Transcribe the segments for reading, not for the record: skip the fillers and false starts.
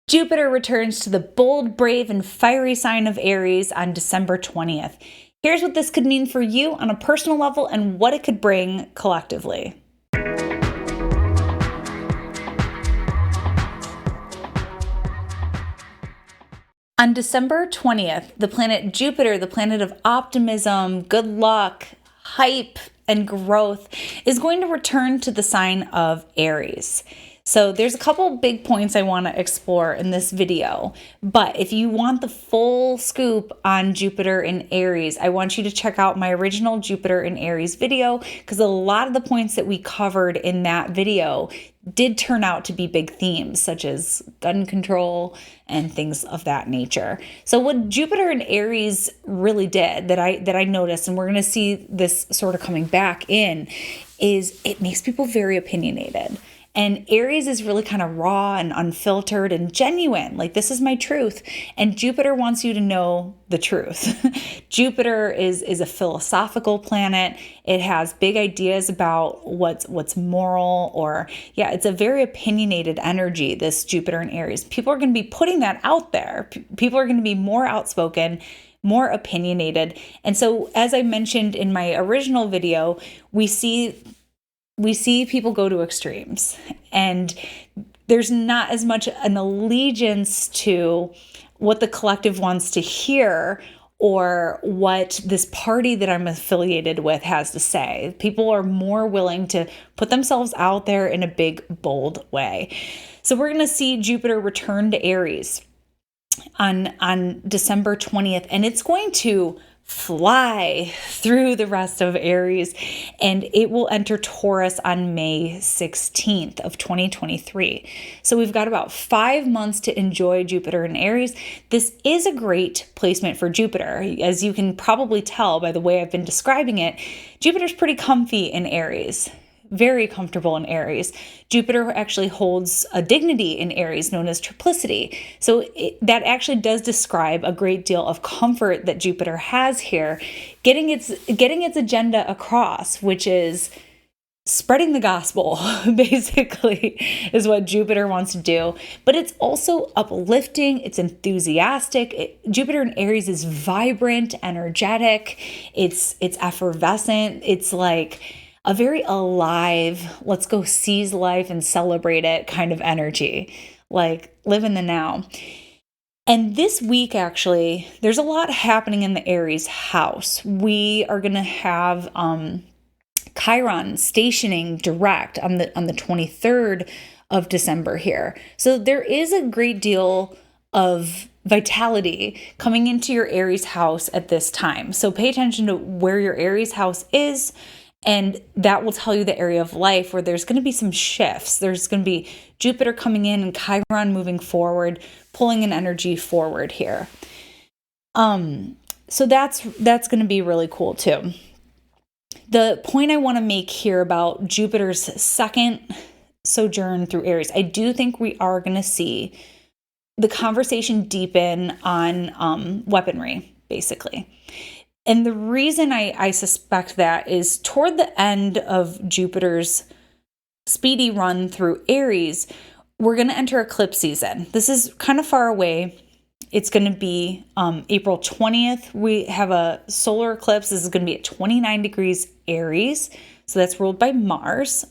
Jupiter returns to the bold, brave, and fiery sign of Aries on December 20th. Here's what this could mean for you on a personal level and what it could bring collectively. On December 20th, the planet Jupiter, the planet of optimism, good luck, hype, and growth, is going to return to the sign of Aries. So there's a couple big points I want to explore in this video, but if you want the full scoop on Jupiter in Aries, I want you to check out my original Jupiter in Aries video, because a lot of the points that we covered in that video did turn out to be big themes, such as gun control and things of that nature. So what Jupiter in Aries really did that I noticed, and we're going to see this sort of coming back in, is it makes people very opinionated. And Aries is really kind of raw and unfiltered and genuine. Like, this is my truth. And Jupiter wants you to know the truth. Jupiter is a philosophical planet. It has big ideas about what's moral, or it's a very opinionated energy, this Jupiter in Aries. People are going to be putting that out there. People are going to be more outspoken, more opinionated. And so, as I mentioned in my original video, we see people go to extremes, and there's not as much an allegiance to what the collective wants to hear or what this party that I'm affiliated with has to say. People are more willing to put themselves out there in a big, bold way. So we're going to see Jupiter return to Aries on December 20th, and it's going to fly through the rest of Aries, and it will enter Taurus on May 16th of 2023. So we've got about 5 months to enjoy Jupiter in Aries. This is a great placement for Jupiter. As you can probably tell by the way I've been describing it, Jupiter's pretty comfy in Aries. Very comfortable in Aries. Jupiter actually holds a dignity in Aries known as triplicity. So that actually does describe a great deal of comfort that Jupiter has here, getting its agenda across, which is spreading the gospel, basically, is what Jupiter wants to do. But it's also uplifting, it's enthusiastic. Jupiter in Aries is vibrant, energetic, it's effervescent, it's like a very alive, let's go seize life and celebrate it kind of energy, like live in the now. And this week, actually, there's a lot happening in the Aries house. We are going to have Chiron stationing direct on the 23rd of December here. So there is a great deal of vitality coming into your Aries house at this time. So pay attention to where your Aries house is, and that will tell you the area of life where there's going to be some shifts. There's going to be Jupiter coming in and Chiron moving forward, pulling an energy forward here. So that's going to be really cool too. The point I want to make here about Jupiter's second sojourn through Aries, I do think we are going to see the conversation deepen on weaponry, basically. And the reason I suspect that is toward the end of Jupiter's speedy run through Aries, we're going to enter eclipse season. This is kind of far away. It's going to be April 20th. We have a solar eclipse. This is going to be at 29 degrees Aries. So that's ruled by Mars,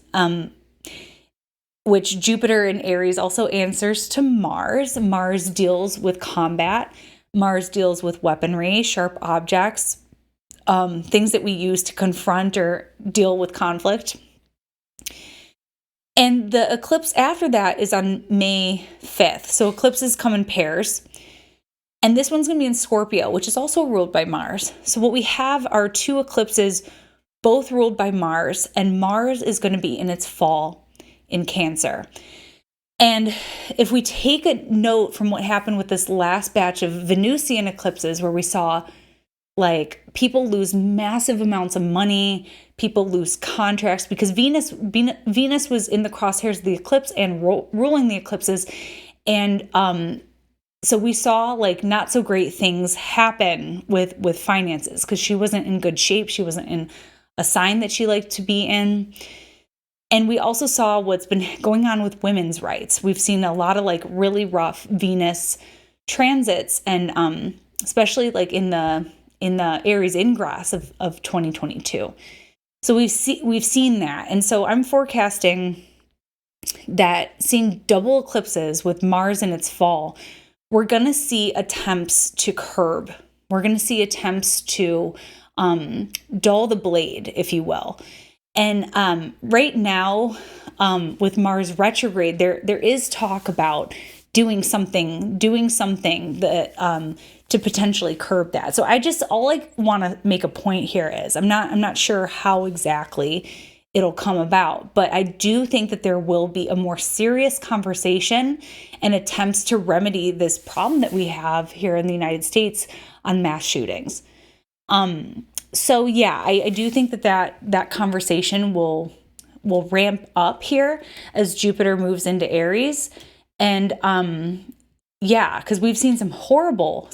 which Jupiter in Aries also answers to Mars. Mars deals with combat. Mars deals with weaponry, sharp objects, things that we use to confront or deal with conflict. And the eclipse after that is on May 5th. So eclipses come in pairs. And this one's going to be in Scorpio, which is also ruled by Mars. So what we have are two eclipses, both ruled by Mars, and Mars is going to be in its fall in Cancer. And if we take a note from what happened with this last batch of Venusian eclipses, where we saw like people lose massive amounts of money, people lose contracts because Venus was in the crosshairs of the eclipse and ruling the eclipses. And so we saw like not so great things happen with finances because she wasn't in good shape. She wasn't in a sign that she liked to be in. And we also saw what's been going on with women's rights. We've seen a lot of like really rough Venus transits, and especially like in the Aries ingress of 2022. So we've seen that. And so I'm forecasting that seeing double eclipses with Mars in its fall, we're going to see attempts to curb. We're going to see attempts to dull the blade, if you will. And right now, with Mars retrograde, there is talk about doing something that to potentially curb that. So all I want to make a point here is I'm not sure how exactly it'll come about, but I do think that there will be a more serious conversation and attempts to remedy this problem that we have here in the United States on mass shootings. So yeah, I do think that conversation will ramp up here as Jupiter moves into Aries. And yeah, because we've seen some horrible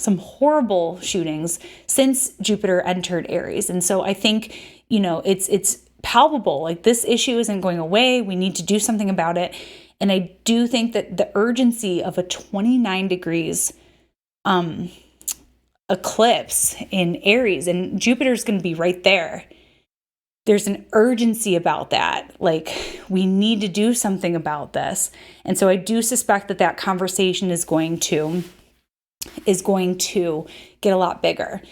shootings since Jupiter entered Aries. And so I think, it's palpable. Like, this issue isn't going away. We need to do something about it. And I do think that the urgency of a 29 degrees eclipse in Aries, and Jupiter's going to be right there. There's an urgency about that. Like, we need to do something about this. And so I do suspect that conversation is going to get a lot bigger.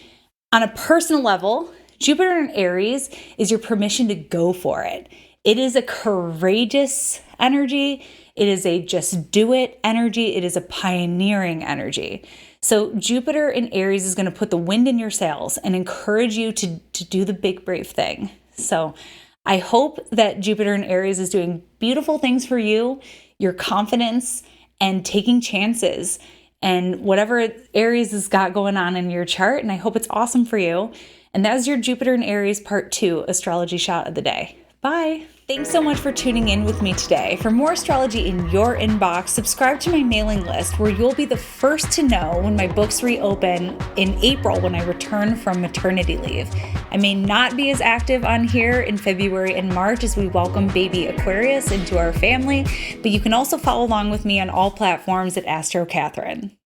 On a personal level, Jupiter in Aries is your permission to go for it. It is a courageous energy. It is a just do it energy. It is a pioneering energy. So Jupiter in Aries is going to put the wind in your sails and encourage you to do the big, brave thing. So I hope that Jupiter in Aries is doing beautiful things for you, your confidence, and taking chances, and whatever Aries has got going on in your chart. And I hope it's awesome for you. And that is your Jupiter in Aries Part 2 astrology shot of the day. Bye. Thanks so much for tuning in with me today. For more astrology in your inbox, subscribe to my mailing list where you'll be the first to know when my books reopen in April when I return from maternity leave. I may not be as active on here in February and March as we welcome baby Aquarius into our family, but you can also follow along with me on all platforms at Astro Catherine.